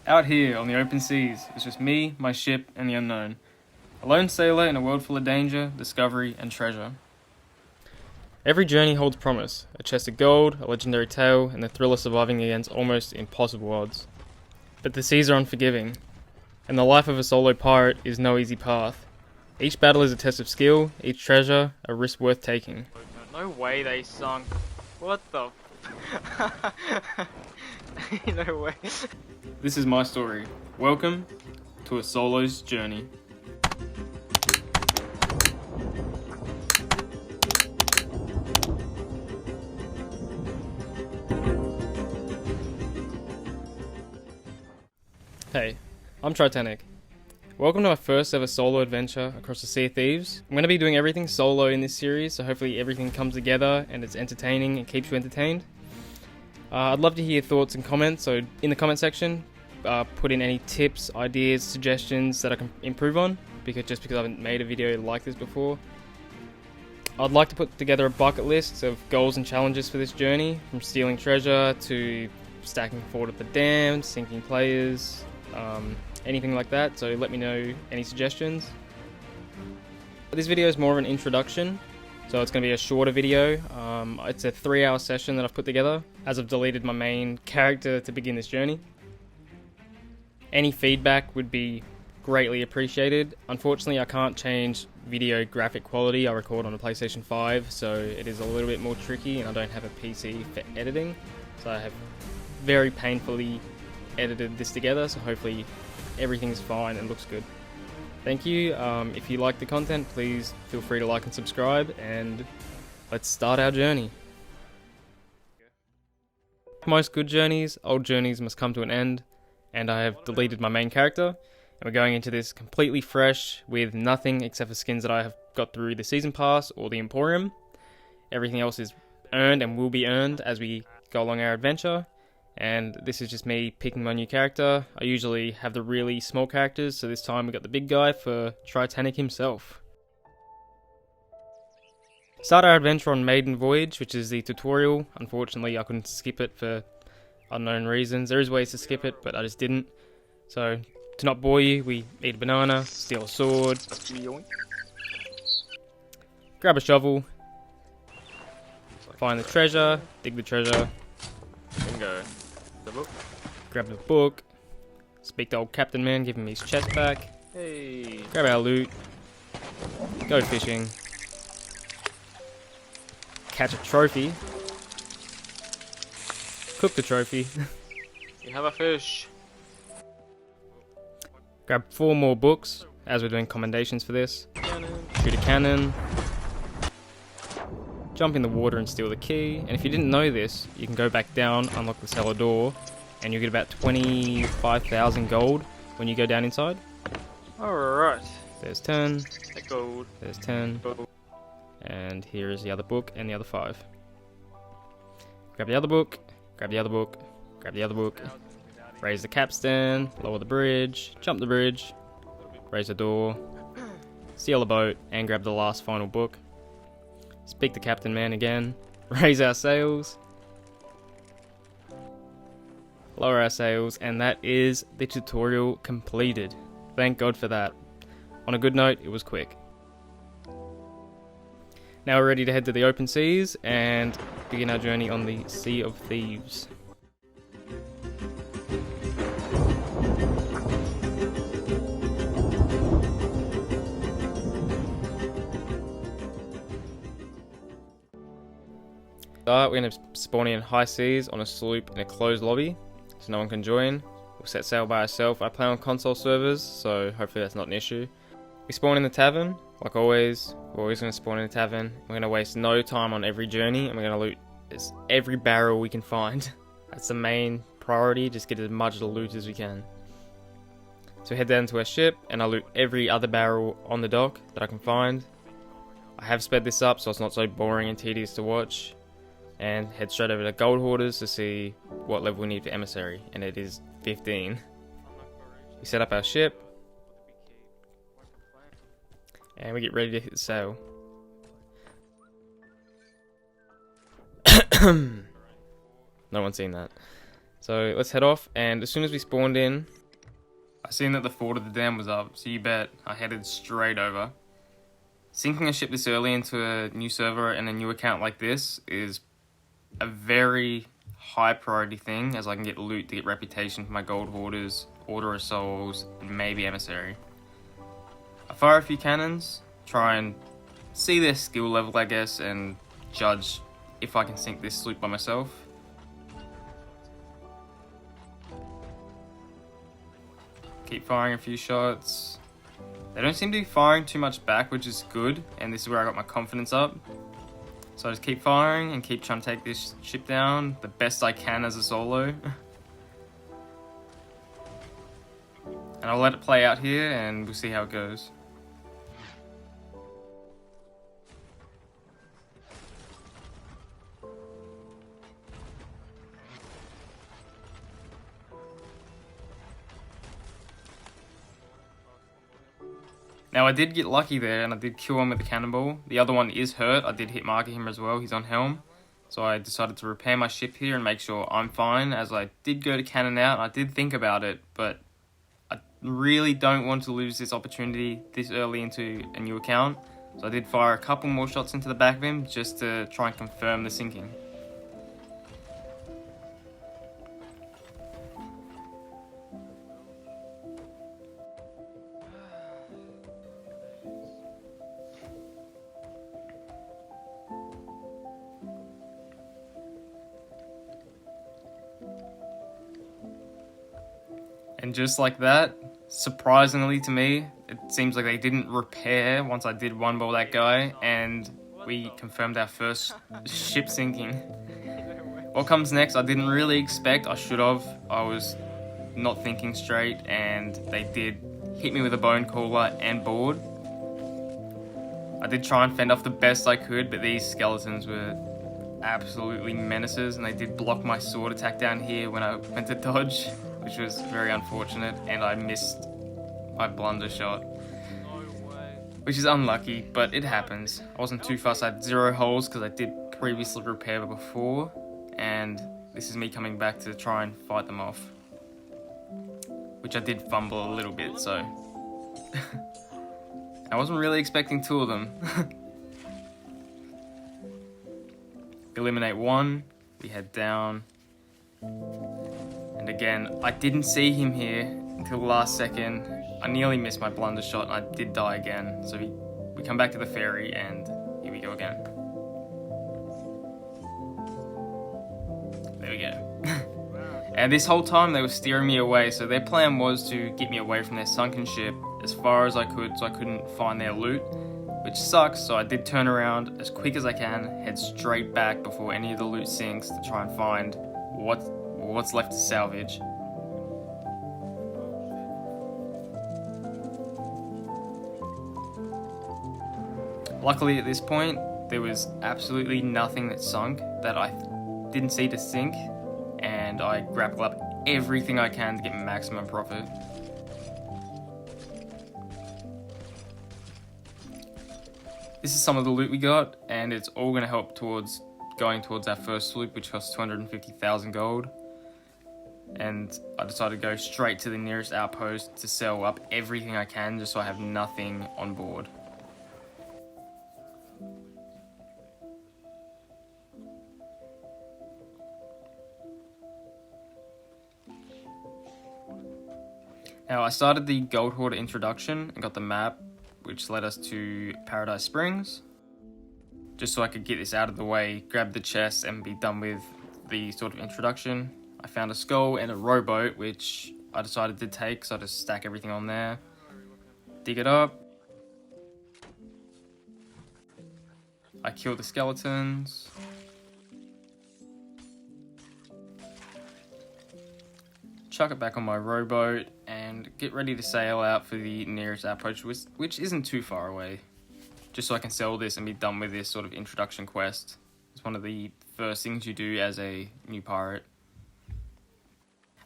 Out here on the open seas, it's just me, my ship, and the unknown. A lone sailor in a world full of danger, discovery, and treasure. Every journey holds promise, a chest of gold, a legendary tale, and the thrill of surviving against almost impossible odds. But the seas are unforgiving, and the life of a solo pirate is no easy path. Each battle is a test of skill, each treasure a risk worth taking. No way they sunk. What the No way. This is my story. Welcome to a solo's journey. Hey, I'm Tritanic. Welcome to my first ever solo adventure across the Sea of Thieves. I'm going to be doing everything solo in this series, so hopefully everything comes together and it's entertaining and keeps you entertained. I'd love to hear your thoughts and comments, so in the comment section, put in any tips, ideas, suggestions that I can improve on, because I haven't made a video like this before. I'd like to put together a bucket list of goals and challenges for this journey, from stealing treasure to stacking forward at the dam, sinking players, anything like that, so let me know any suggestions. This video is more of an introduction, so it's going to be a shorter video. It's a 3-hour session that I've put together, as I've deleted my main character to begin this journey. Any feedback would be greatly appreciated. Unfortunately, I can't change video graphic quality. I record on a PlayStation 5, so it is a little bit more tricky, and I don't have a PC for editing, so I have very painfully edited this together, so hopefully everything's fine and looks good. Thank you. If you like the content, please feel free to like and subscribe, and let's start our journey. Most good journeys, old journeys must come to an end, and I have deleted my main character, and we're going into this completely fresh with nothing except for skins that I have got through the season pass or the Emporium. Everything else is earned and will be earned as we go along our adventure. And this is just me picking my new character. I usually have the really small characters, so this time we got the big guy for Tritanic himself. Start our adventure on Maiden Voyage, which is the tutorial. Unfortunately, I couldn't skip it for unknown reasons. There is ways to skip it, but I just didn't. So, to not bore you, we eat a banana, steal a sword, grab a shovel, find the treasure, dig the treasure, Bingo. The book. grab the book, speak to old Captain Man, give him his chest back, Hey. grab our loot, go fishing, catch a trophy, cook the trophy, You have a fish. grab 4 more books as we're doing commendations for this, Cannon. shoot a cannon, jump in the water and steal the key. And if you didn't know this, you can go back down, unlock the cellar door, and you get about 25,000 gold when you go down inside. Alright. There's 10, The gold. there's 10, Gold. and here is the other book and the other 5. Grab the other book, grab the other book, grab the other book, raise the capstan, lower the bridge, jump the bridge, raise the door, steal a boat, and grab the last final book. Speak to Captain Man again, raise our sails, lower our sails, and that is the tutorial completed. Thank God for that. On a good note, it was quick. Now we're ready to head to the open seas and begin our journey on the Sea of Thieves. We're going to spawn in high seas on a sloop in a closed lobby, so no one can join. We'll set sail by ourselves. I play on console servers, so hopefully that's not an issue. We spawn in the tavern, like always. We're always going to spawn in the tavern. We're going to waste no time on every journey, and we're going to loot every barrel we can find. That's the main priority, just get as much of the loot as we can. So head down to our ship, and I'll loot every other barrel on the dock that I can find. I have sped this up so it's not so boring and tedious to watch. And head straight over to Gold Hoarders to see what level we need for Emissary, and it is 15. We set up our ship, and we get ready to hit sail. No one's seen that. So let's head off, and as soon as we spawned in, I seen that the fort of the dam was up, so you bet I headed straight over. Sinking a ship this early into a new server and a new account like this is a very high priority thing, as I can get loot to get reputation for my gold hoarders, order of souls, and maybe emissary. I fire a few cannons, try and see their skill level I guess, and judge if I can sink this sloop by myself. Keep firing a few shots. They don't seem to be firing too much back, which is good, and this is where I got my confidence up. So I just keep firing and keep trying to take this ship down the best I can as a solo. And I'll let it play out here and we'll see how it goes. Now I did get lucky there and I did kill him with the cannonball. The other one is hurt. I did hit marker him as well. He's on helm. So I decided to repair my ship here and make sure I'm fine, as I did go to cannon out. I did think about it, but I really don't want to lose this opportunity this early into a new account. So I did fire a couple more shots into the back of him just to try and confirm the sinking. And just like that, surprisingly to me, it seems like they didn't repair once I did one ball that guy, and we confirmed our first ship sinking. What comes next, I didn't really expect. I should have. I was not thinking straight, and they did hit me with a bone caller and board. I did try and fend off the best I could, but these skeletons were absolutely menaces, and they did block my sword attack down here when I went to dodge, which was very unfortunate, and I missed my blunder shot, which is unlucky, but it happens. I wasn't too fast. I had 0 holes because I did previously repair before, and this is me coming back to try and fight them off, which I did fumble a little bit, so I wasn't really expecting 2 of them. Eliminate 1, we head down. And again, I didn't see him here until the last second. I nearly missed my blunder shot and I did die again. So we come back to the ferry and here we go again. There we go. And this whole time they were steering me away, so their plan was to get me away from their sunken ship as far as I could so I couldn't find their loot, which sucks. So I did turn around as quick as I can, head straight back before any of the loot sinks to try and find what's left to salvage. Luckily at this point, there was absolutely nothing that sunk that I didn't see to sink, and I grapple up everything I can to get maximum profit. This is some of the loot we got, and it's all going to help towards going towards our first sloop, which costs 250,000 gold. And I decided to go straight to the nearest outpost to sell up everything I can, just so I have nothing on board. Now I started the Gold Hoarder introduction and got the map, which led us to Paradise Springs, just so I could get this out of the way, grab the chest and be done with the sort of introduction. I found a skull and a rowboat, which I decided to take, so I just stack everything on there, dig it up. I kill the skeletons. Chuck it back on my rowboat and get ready to sail out for the nearest outpost, which isn't too far away, just so I can sell this and be done with this sort of introduction quest. It's one of the first things you do as a new pirate.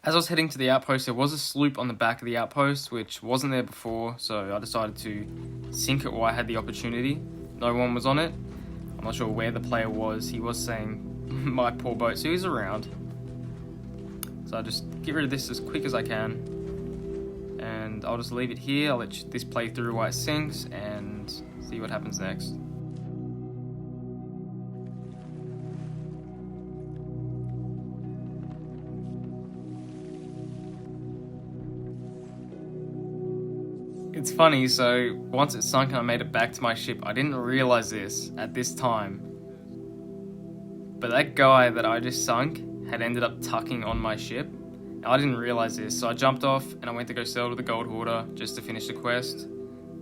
As I was heading to the outpost, there was a sloop on the back of the outpost, which wasn't there before, so I decided to sink it while I had the opportunity. No one was on it. I'm not sure where the player was. He was saying, my poor boat, so he was around. So I'll just get rid of this as quick as I can, and I'll just leave it here. I'll let this play through while it sinks and see what happens next. It's funny, so once it sunk and I made it back to my ship, I didn't realize this at this time, but that guy that I just sunk had ended up tucking on my ship. I didn't realize this, so I jumped off and I went to go sell to the gold hoarder just to finish the quest.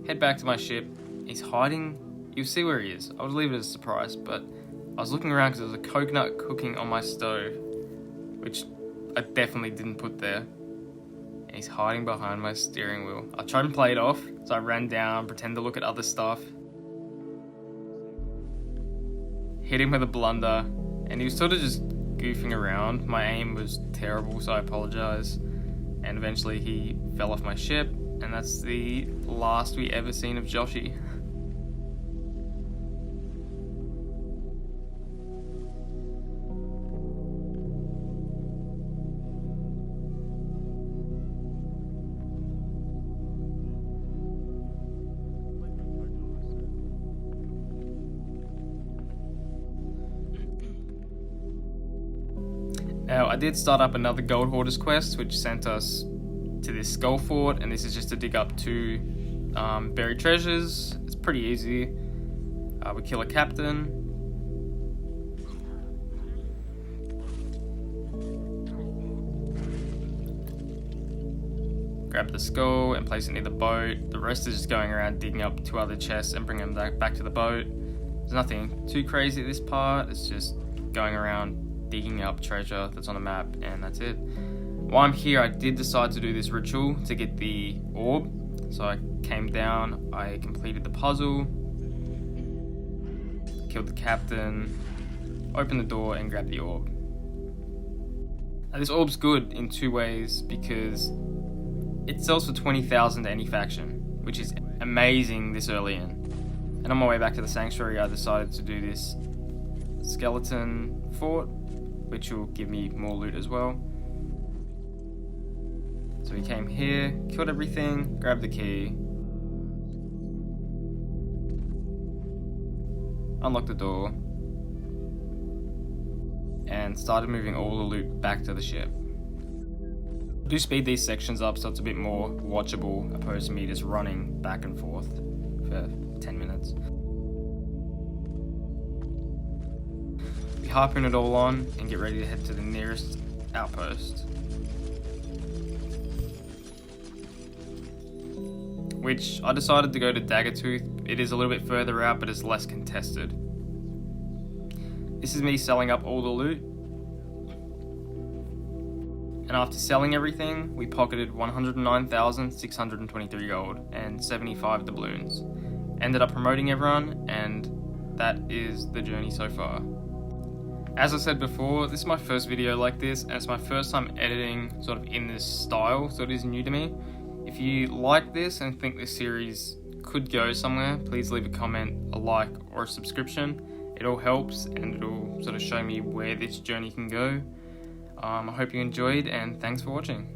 Head back to my ship. He's hiding. You'll see where he is. I would leave it as a surprise, but I was looking around because there was a coconut cooking on my stove, which I definitely didn't put there. And he's hiding behind my steering wheel. I tried and play it off, so I ran down, pretended to look at other stuff. Hit him with a blunder, and he was sort of just goofing around. My aim was terrible, so I apologize. And eventually he fell off my ship, and that's the last we ever seen of Joshy. Now, I did start up another Gold Hoarders quest, which sent us to this skull fort, and this is just to dig up 2 buried treasures. It's pretty easy. We kill a captain. Grab the skull and place it near the boat. The rest is just going around digging up 2 other chests and bringing them back to the boat. There's nothing too crazy at this part. It's just going around digging up treasure that's on a map, and that's it. While I'm here, I did decide to do this ritual to get the orb. So I came down, I completed the puzzle, killed the captain, opened the door and grabbed the orb. Now, this orb's good in 2 ways, because it sells for 20,000 to any faction, which is amazing this early in. And on my way back to the sanctuary, I decided to do this skeleton fort, which will give me more loot as well. So we came here, killed everything, grabbed the key, unlocked the door, and started moving all the loot back to the ship. I do speed these sections up so it's a bit more watchable, opposed to me just running back and forth for 10 minutes. We harpoon it all on and get ready to head to the nearest outpost, which I decided to go to Daggertooth. It is a little bit further out, but it's less contested. This is me selling up all the loot, and after selling everything, we pocketed 109,623 gold and 75 doubloons. Ended up promoting everyone, and that is the journey so far. As I said before, this is my first video like this, and it's my first time editing sort of in this style, so it is new to me. If you like this and think this series could go somewhere, please leave a comment, a like, or a subscription. It all helps, and it'll sort of show me where this journey can go. I hope you enjoyed, and thanks for watching.